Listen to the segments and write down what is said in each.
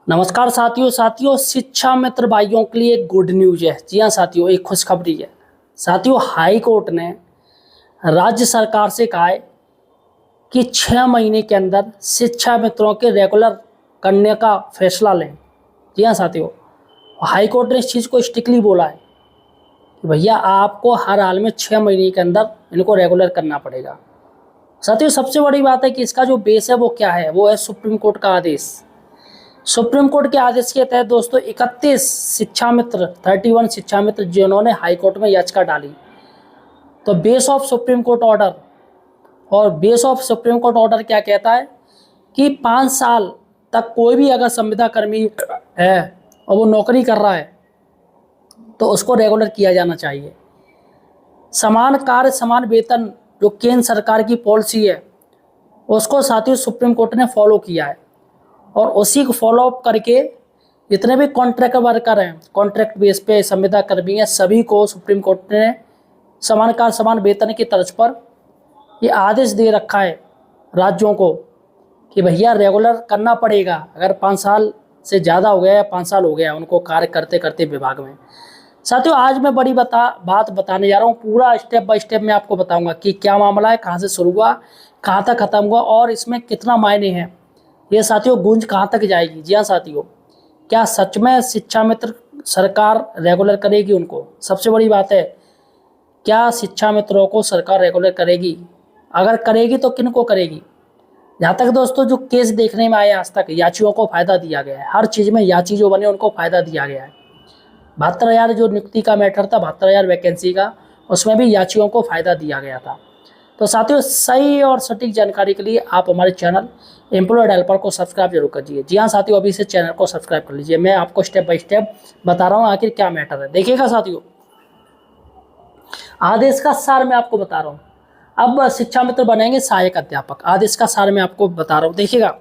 नमस्कार साथियों शिक्षा मित्र भाइयों के लिए एक गुड न्यूज है। जी हाँ साथियों, एक खुशखबरी है। साथियों, हाई कोर्ट ने राज्य सरकार से कहा है कि 6 महीने के अंदर शिक्षा मित्रों के रेगुलर करने का फैसला लें। जी हाँ साथियों, हाई कोर्ट ने इस चीज़ को स्ट्रिक्टली बोला है कि भैया आपको हर हाल में 6 महीने के अंदर इनको रेगुलर करना पड़ेगा। साथियों, सबसे बड़ी बात है कि इसका जो बेस है वो क्या है, वो है सुप्रीम कोर्ट का आदेश। सुप्रीम कोर्ट के आदेश के तहत दोस्तों 31 शिक्षा मित्र 31 शिक्षा मित्र जिन्होंने हाई कोर्ट में याचिका डाली, तो base of Supreme Court order, और base of Supreme Court order क्या कहता है कि 5 साल तक कोई भी अगर संविदा कर्मी है और वो नौकरी कर रहा है तो उसको रेगुलर किया जाना चाहिए। समान कार्य समान वेतन जो केंद्र सरकार की पॉलिसी है उसको साथियों सुप्रीम कोर्ट ने फॉलो किया है, और उसी को फॉलो अप करके जितने भी कॉन्ट्रैक्ट वर्कर हैं, कॉन्ट्रैक्ट बेस पे संविदा कर्मी हैं, सभी को सुप्रीम कोर्ट ने समान कार्य समान वेतन की तर्ज पर ये आदेश दे रखा है राज्यों को कि भैया रेगुलर करना पड़ेगा। अगर 5 साल से ज़्यादा हो गया या 5 साल हो गया उनको कार्य करते करते विभाग में। साथियों, आज मैं बड़ी बात बताने जा रहा हूँ। पूरा स्टेप बाय स्टेप मैं आपको बताऊँगा कि क्या मामला है, कहाँ से शुरू हुआ, कहाँ तक ख़त्म हुआ और इसमें कितना मायने हैं। ये साथियों गूंज कहाँ तक जाएगी। जी हाँ साथियों, क्या सच में शिक्षा मित्र सरकार रेगुलर करेगी उनको? सबसे बड़ी बात है, क्या शिक्षा मित्रों को सरकार रेगुलर करेगी? अगर करेगी तो किन को करेगी? जहाँ तक दोस्तों जो केस देखने में आए आज तक, याचियों को फ़ायदा दिया गया है। हर चीज़ में याची जो बने उनको फ़ायदा दिया गया है। 72,000 जो नियुक्ति का मैटर था, 72,000 वैकेंसी का, उसमें भी याचियों को फ़ायदा दिया गया था। तो साथियों, सही और सटीक जानकारी के लिए आप हमारे चैनल एम्प्लॉयड हेल्पर को सब्सक्राइब जरूर कीजिए। जी हाँ साथियों, अभी से चैनल को सब्सक्राइब कर लीजिए। मैं आपको स्टेप बाय स्टेप बता रहा हूँ आखिर क्या मैटर है। देखिएगा साथियों, आदेश का सार मैं आपको बता रहा हूँ। अब शिक्षा मित्र बनेंगे सहायक अध्यापक। आदेश का सार मैं आपको बता रहा हूँ। देखिएगा,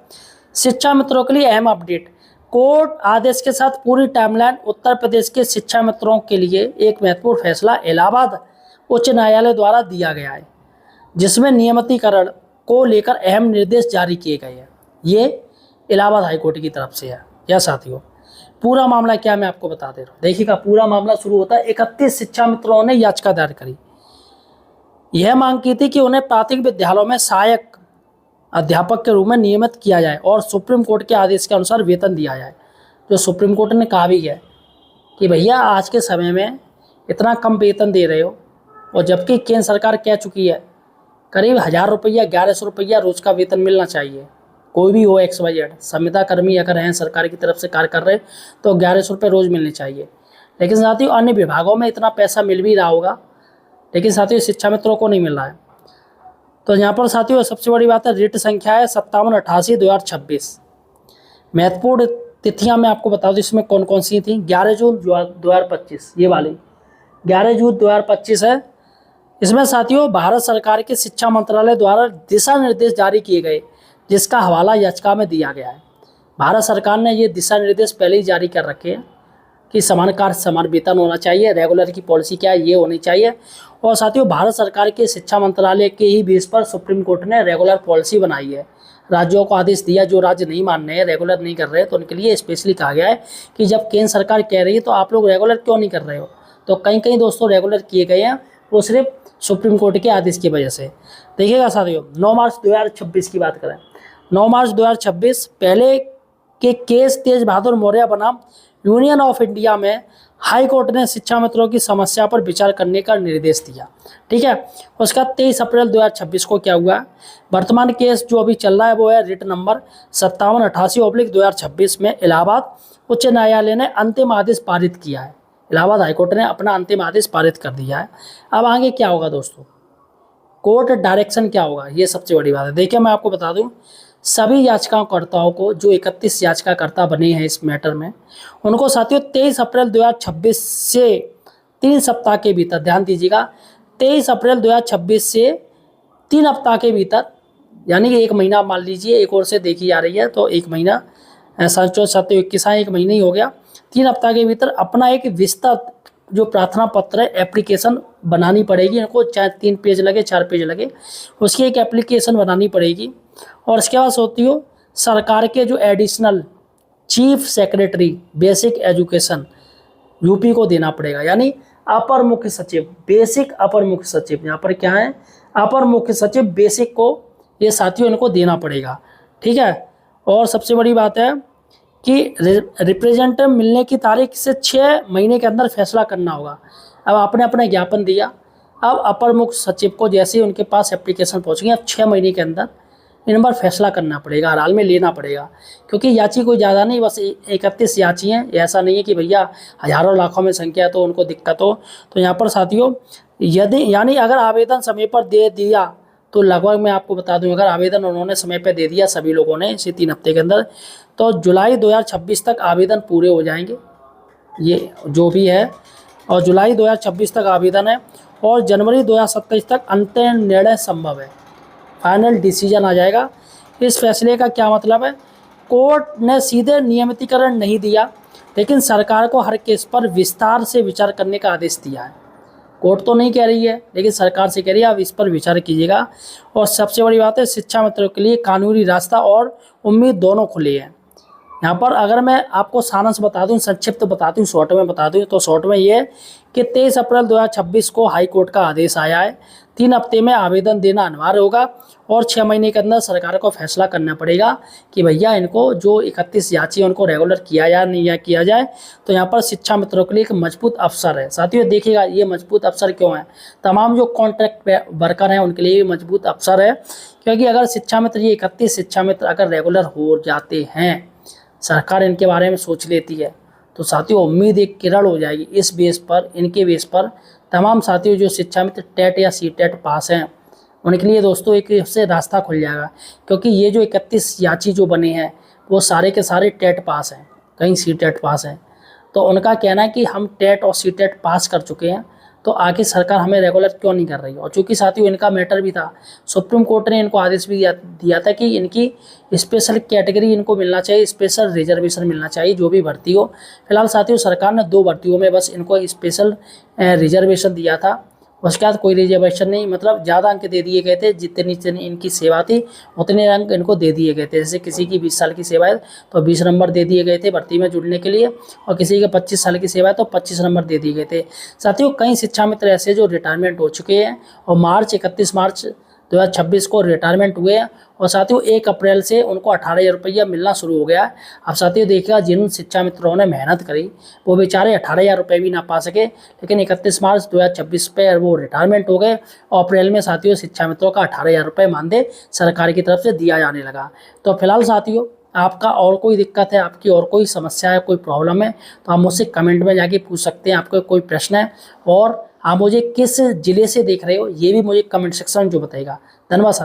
शिक्षा मित्रों के लिए अहम अपडेट। कोर्ट आदेश के साथ पूरी टाइमलाइन। उत्तर प्रदेश के शिक्षा मित्रों के लिए एक महत्वपूर्ण फैसला इलाहाबाद उच्च न्यायालय द्वारा दिया गया है, जिसमें नियमितीकरण को लेकर अहम निर्देश जारी किए गए हैं। ये इलाहाबाद हाईकोर्ट की तरफ से है। यह साथियों, पूरा मामला क्या मैं आपको बता दे रहा हूँ। देखिएगा, पूरा मामला शुरू होता है। 31 शिक्षा मित्रों ने याचिका दायर करी। यह मांग की थी कि उन्हें प्राथमिक विद्यालयों में सहायक अध्यापक के रूप में नियमित किया जाए और सुप्रीम कोर्ट के आदेश के अनुसार वेतन दिया जाए। जो सुप्रीम कोर्ट ने कहा भी है कि भैया आज के समय में इतना कम वेतन दे रहे हो, और जबकि केंद्र सरकार कह चुकी है करीब 1,000 रुपया 1,100 रुपया रोज का वेतन मिलना चाहिए। कोई भी हो XYZ संविदा कर्मी अगर हैं सरकार की तरफ से कार्य कर रहे तो 1,100 रुपये रोज मिलने चाहिए। लेकिन साथियों अन्य विभागों में इतना पैसा मिल भी रहा होगा, लेकिन साथियों शिक्षा मित्रों को नहीं मिल रहा है। तो यहाँ पर साथियों सबसे बड़ी बात है, रिट संख्या है 5788/2026। महत्वपूर्ण तिथियाँ मैं आपको बता दूँ इसमें कौन कौन सी थी। 11 जून 2025, ये वाली 11 जून 2025 है। इसमें साथियों भारत सरकार के शिक्षा मंत्रालय द्वारा दिशा निर्देश जारी किए गए, जिसका हवाला याचिका में दिया गया है। भारत सरकार ने ये दिशा निर्देश पहले ही जारी कर रखे हैं कि समान कार्य समान वेतन होना चाहिए। रेगुलर की पॉलिसी क्या है, ये होनी चाहिए। और साथियों भारत सरकार के शिक्षा मंत्रालय के ही बेस पर सुप्रीम कोर्ट ने रेगुलर पॉलिसी बनाई है। राज्यों को आदेश दिया, जो राज्य नहीं मान रहे हैं, रेगुलर नहीं कर रहे हैं, तो उनके लिए स्पेशली कहा गया है कि जब केंद्र सरकार कह रही है तो आप लोग रेगुलर क्यों नहीं कर रहे हो। तो कहीं कहीं दोस्तों रेगुलर किए गए हैं, वो सिर्फ सुप्रीम कोर्ट के आदेश की वजह से। देखिएगा साथियों, 9 मार्च 2026 की बात करें। 9 मार्च 2026 पहले के केस तेज बहादुर मौर्य बनाम यूनियन ऑफ इंडिया में हाई कोर्ट ने शिक्षा मित्रों की समस्या पर विचार करने का निर्देश दिया। ठीक है, उसका 23 अप्रैल 2026 को क्या हुआ, वर्तमान केस जो अभी चल रहा है वो है रिट नंबर 5788/2026 में इलाहाबाद उच्च न्यायालय ने अंतिम आदेश पारित किया है। इलाहाबाद हाईकोर्ट ने अपना अंतिम आदेश पारित कर दिया है। अब आगे क्या होगा दोस्तों, कोर्ट डायरेक्शन क्या होगा, ये सबसे बड़ी बात है। देखिए मैं आपको बता दूं, सभी याचिकाकर्ताओं को, जो 31 याचिकाकर्ता बने हैं इस मैटर में, उनको साथियों 23 अप्रैल 2026 से 3 सप्ताह के भीतर, ध्यान दीजिएगा, 23 अप्रैल 2026 से 3 हफ्ता के भीतर, यानी कि 1 महीना मान लीजिए, एक और से देखी जा रही है तो 1 महीना, 7-21 1 महीना ही हो गया। 3 हफ्ता के भीतर अपना एक विस्तृत जो प्रार्थना पत्र है, एप्लीकेशन बनानी पड़ेगी इनको, चाहे 3 पेज लगे 4 पेज लगे, उसकी एक एप्लीकेशन बनानी पड़ेगी। और इसके बाद होती हो सरकार के जो additional chief secretary basic education UP को देना पड़ेगा, यानी अपर मुख्य सचिव, बेसिक अपर मुख्य सचिव, यहाँ पर क्या है अपर मुख्य सचिव बेसिक को ये साथियों इनको देना पड़ेगा, ठीक है। और सबसे बड़ी बात है कि रिप्रेजेंटेटिव मिलने की तारीख से 6 महीने के अंदर फैसला करना होगा। अब आपने अपना ज्ञापन दिया, अब अपर मुख्य सचिव को जैसे ही उनके पास एप्लीकेशन पहुँचेगी, अब 6 महीने के अंदर इन पर फैसला करना पड़ेगा, हर हाल में लेना पड़ेगा, क्योंकि याची कोई ज़्यादा नहीं, बस 31 याची हैं। ऐसा नहीं है कि भैया हज़ारों लाखों में संख्या तो उनको दिक्कत हो। तो यहाँ पर साथियों यदि यानी अगर आवेदन समय पर दे दिया तो लगभग मैं आपको बता दूं, अगर आवेदन उन्होंने समय पर दे दिया सभी लोगों ने इसी 3 हफ्ते के अंदर, तो जुलाई 2026 तक आवेदन पूरे हो जाएंगे, ये जो भी है। और जुलाई 2026 तक आवेदन है और जनवरी 2027 तक अंतिम निर्णय संभव है, फाइनल डिसीजन आ जाएगा। इस फैसले का क्या मतलब है, कोर्ट ने सीधे नियमितीकरण नहीं दिया, लेकिन सरकार को हर केस पर विस्तार से विचार करने का आदेश दिया है। कोर्ट तो नहीं कह रही है, लेकिन सरकार से कह रही है आप इस पर विचार कीजिएगा। और सबसे बड़ी बात है, शिक्षा मित्रों के लिए कानूनी रास्ता और उम्मीद दोनों खुले हैं। यहाँ पर अगर मैं आपको सारांश बता दूं, संक्षिप्त बता दूं, शॉर्ट में बता दूं, तो शॉर्ट में ये कि 23 अप्रैल 2026 को हाई कोर्ट का आदेश आया है। 3 हफ्ते में आवेदन देना अनिवार्य होगा और 6 महीने के अंदर सरकार को फैसला करना पड़ेगा कि भैया इनको जो 31 याची है उनको रेगुलर किया जाए नहीं या किया जाए। तो यहाँ पर शिक्षा मित्रों के लिए एक मजबूत अवसर है। साथियों देखिएगा ये मजबूत अवसर क्यों है, तमाम जो कॉन्ट्रैक्ट वर्कर हैं उनके लिए मजबूत अवसर है, क्योंकि अगर शिक्षा मित्र ये 31 शिक्षा मित्र अगर रेगुलर हो जाते हैं, सरकार इनके बारे में सोच लेती है, तो साथियों उम्मीद एक किरण हो जाएगी। इस बेस पर, इनके बेस पर तमाम साथियों जो शिक्षा मित्र टेट या सी टेट पास हैं उनके लिए दोस्तों एक से रास्ता खुल जाएगा, क्योंकि ये जो 31 याची जो बने हैं वो सारे के सारे टेट पास हैं, कहीं सी टेट पास हैं। तो उनका कहना है कि हम टेट और सी टेट पास कर चुके हैं, तो आगे सरकार हमें रेगुलर क्यों नहीं कर रही। और चूँकि साथियों इनका मैटर भी था, सुप्रीम कोर्ट ने इनको आदेश भी दिया था कि इनकी स्पेशल कैटेगरी इनको मिलना चाहिए, स्पेशल रिजर्वेशन मिलना चाहिए जो भी भर्ती हो। फिलहाल साथियों सरकार ने 2 भर्तियों में बस इनको स्पेशल रिजर्वेशन दिया था, उसके बाद कोई रिजर्वेशन नहीं, मतलब ज़्यादा अंक दे दिए गए थे, जितनी इनकी सेवा थी उतने अंक इनको दे दिए गए थे। जैसे किसी की 20 साल की सेवा है तो 20 नंबर दे दिए गए थे भर्ती में जुड़ने के लिए, और किसी के 25 साल की सेवा है तो 25 नंबर दे दिए गए थे। साथियों कई शिक्षा मित्र ऐसे जो रिटायरमेंट हो चुके हैं और 31 मार्च 2026 को रिटायरमेंट हुए हैं, और साथियों 1 अप्रैल से उनको 18,000 रुपया मिलना शुरू हो गया है। अब साथियों देखिएगा जिन शिक्षा मित्रों ने मेहनत करी वो बेचारे 18,000 रुपये भी ना पा सके, लेकिन 31 मार्च 2026 पे वो रिटायरमेंट हो गए और अप्रैल में साथियों शिक्षा मित्रों का 18,000 रुपये मानदेय सरकार की तरफ से दिया जाने लगा। तो फिलहाल साथियों आपका और कोई दिक्कत है, आपकी और कोई समस्या है, कोई प्रॉब्लम है, तो आप मुझसे कमेंट में जाके पूछ सकते हैं। आपको कोई प्रश्न है और आप मुझे किस जिले से देख रहे हो ये भी मुझे कमेंट सेक्शन में जो बताइएगा। धन्यवाद साथियों।